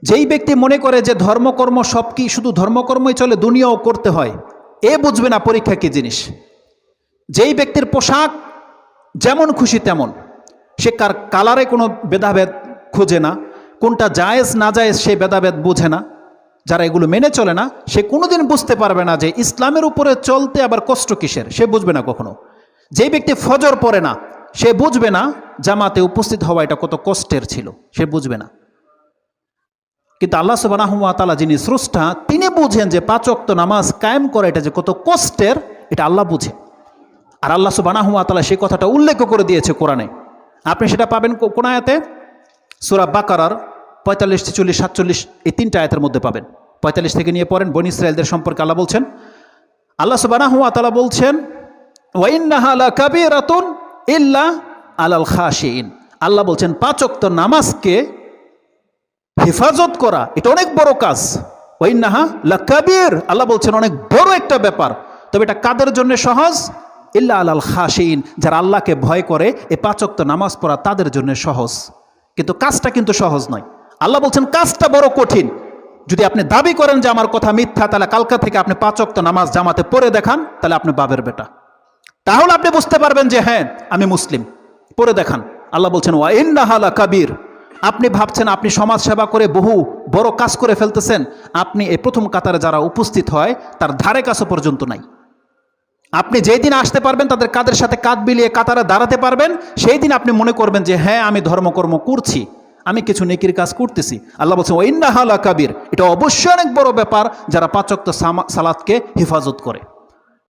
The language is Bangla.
যেই ব্যক্তি মনে করে যে ধর্মকর্ম সব কি শুধু ধর্মকর্মই চলে, দুনিয়াও করতে হয়, এ বুঝবে না পরীক্ষা কি জিনিস। যেই ব্যক্তির পোশাক যেমন খুশি তেমন, সে কালারে কোনো ভেদাভেদ খোঁজে না, কোনটা জায়েজ না জায়েজ সে ভেদাভেদ বুঝে না, যারা এগুলো মেনে চলে না, সে কোনোদিন বুঝতে পারবে না যে ইসলামের উপরে চলতে আবার কষ্ট কিসের, সে বুঝবে না কখনো। যেই ব্যক্তি ফজর পড়ে না, সে বুঝবে না জামাতে উপস্থিত হওয়া এটা কত কষ্টের ছিল, সে বুঝবে না। কিন্তু আল্লাহ সুবহানাহু ওয়া তাআলা যিনি স্রষ্টা, তিনি বুঝেন যে 5 ওয়াক্ত নামাজ কায়েম করা এটা যে কত কষ্টের, এটা আল্লাহ বুঝে। আর আল্লাহ সুবহানাহু ওয়া তাআলা সেই কথাটা উল্লেখ করে দিয়েছে কোরআনে। আপনি সেটা পাবেন কোন আয়াতে? সূরা বাকারার 45, 46, 47 এই 3টা আয়াতের মধ্যে পাবেন। 45 থেকে নিয়ে পড়েন। বনী ইসরাঈলদের সম্পর্কে আল্লাহ বলছেন, আল্লাহ সুবহানাহু ওয়া তাআলা বলছেন, ওয়া ইন্নাহা লাকাবীরাতুন ইল্লা আলাল খাশিইন। আল্লাহ বলছেন 5 ওয়াক্ত নামাজকে হেফাজত করা এটা অনেক বড় কাজ। ওয়া ইন্নাহা লাকাবীর, আল্লাহ বলছেন অনেক বড় একটা ব্যাপার। তবে এটা কাদের জন্য সহজ? ইল্লা আলাল খাশিইন, যারা আল্লাহকে ভয় করে এই 5 ওয়াক্ত নামাজ পড়া তাদের জন্য সহজ। কিন্তু কাজটা কিন্তু সহজ নয়। আল্লাহ বলছেন কাজটা বড় কঠিন। যদি আপনি দাবি করেন যে আমার কথা মিথ্যা, তাহলে কালকা থেকে আপনি 5 ওয়াক্ত নামাজ জামাতে পড়ে দেখান, তাহলে আপনি বাবের বেটা। তাহলে আপনি বুঝতে পারবেন যে হ্যাঁ আমি মুসলিম। পড়ে দেখান। আল্লাহ বলছেন ওয়া ইন্নাহা লাকাবীর। আপনি ভাবছেন আপনি সমাজ সেবা করে বহু বড় কাজ করে ফেলতেছেন, আপনি এই প্রথম কাতারে যারা উপস্থিত হয় তার ধারে কাছে পর্যন্ত নাই। আপনি যেই দিন আসতে পারবেন, তাদের কাদের সাথে কাঁধ বিলিয়ে কাতারে দাঁড়াতে পারবেন, সেই দিন আপনি মনে করবেন যে হ্যাঁ আমি ধর্মকর্ম করছি, আমি কিছু নেকির কাজ করতেছি। আল্লাহ বলছেন ওয়া ইন্নাহা লাকাবীর, এটা অবশ্যই অনেক বড় ব্যাপার যারা 5 ওয়াক্ত সালাতকে হেফাজত করে।